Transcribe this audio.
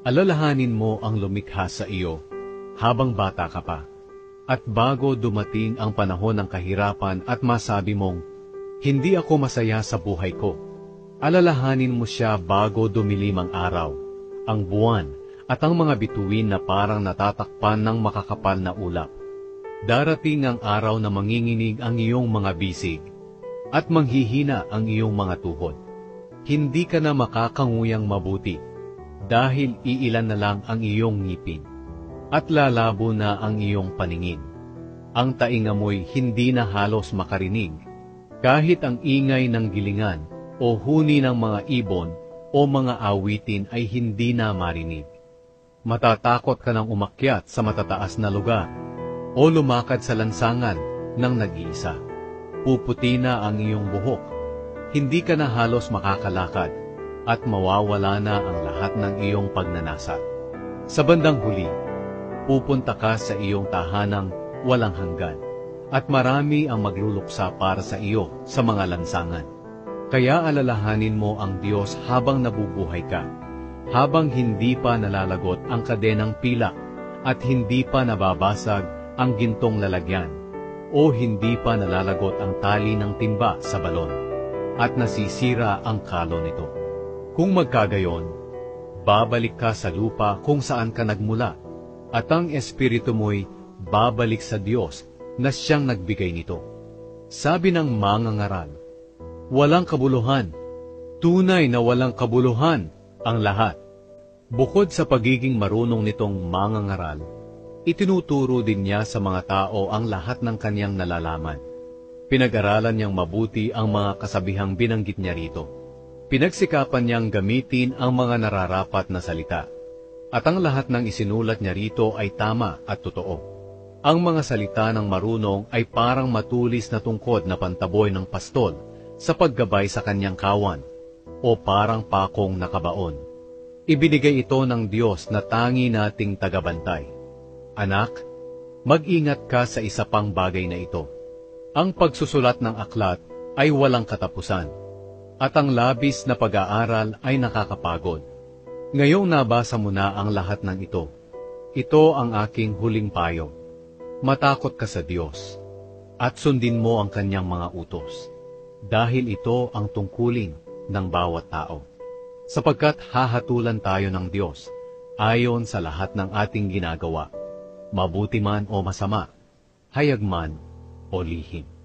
Alalahanin mo ang lumikha sa iyo habang bata ka pa, at bago dumating ang panahon ng kahirapan at masabi mong, "Hindi ako masaya sa buhay ko." Alalahanin mo siya bago dumilim ang araw, ang buwan, at ang mga bituin na parang natatakpan ng makakapal na ulap. Darating ang araw na manginginig ang iyong mga bisig, at manghihina ang iyong mga tuhod. Hindi ka na makakanguyang mabuti, dahil iilan na lang ang iyong ngipin, at lalabo na ang iyong paningin. Ang tainga mo'y hindi na halos makarinig, kahit ang ingay ng gilingan o huni ng mga ibon o mga awitin ay hindi na marinig. Matatakot ka nang umakyat sa matataas na lugar o lumakad sa lansangan ng nag-iisa. Puputi na ang iyong buhok, hindi ka na halos makakalakad, at mawawala na ang lahat ng iyong pagnanasa. Sa bandang huli, pupunta ka sa iyong tahanang walang hanggan, at marami ang magluluksa para sa iyo sa mga lansangan. Kaya alalahanin mo ang Diyos habang nabubuhay ka, habang hindi pa nalalagot ang kadenang pilak at hindi pa nababasag ang gintong lalagyan, o hindi pa nalalagot ang tali ng timba sa balon, at nasisira ang kalo nito. Kung magkagayon, babalik ka sa lupa kung saan ka nagmula, at ang espiritu mo'y babalik sa Diyos na siyang nagbigay nito. Sabi ng mangangaral, walang kabuluhan, tunay na walang kabuluhan ang lahat. Bukod sa pagiging marunong nitong mangangaral, itinuturo din niya sa mga tao ang lahat ng kanyang nalalaman. Pinag-aralan niyang mabuti ang mga kasabihang binanggit niya rito. Pinagsikapan niyang gamitin ang mga nararapat na salita. At ang lahat ng isinulat niya rito ay tama at totoo. Ang mga salita ng marunong ay parang matulis na tungkod na pantaboy ng pastol sa paggabay sa kanyang kawan, o parang pakong nakabaon. Ibinigay ito ng Diyos na tangi nating tagabantay. Anak, mag-ingat ka sa isa pang bagay na ito. Ang pagsusulat ng aklat ay walang katapusan, at ang labis na pag-aaral ay nakakapagod. Ngayong nabasa mo na ang lahat ng ito, ito ang aking huling payo. Matakot ka sa Diyos, at sundin mo ang kanyang mga utos, dahil ito ang tungkulin ng bawat tao. Sapagkat hahatulan tayo ng Diyos ayon sa lahat ng ating ginagawa, mabuti man o masama, hayag man o lihim.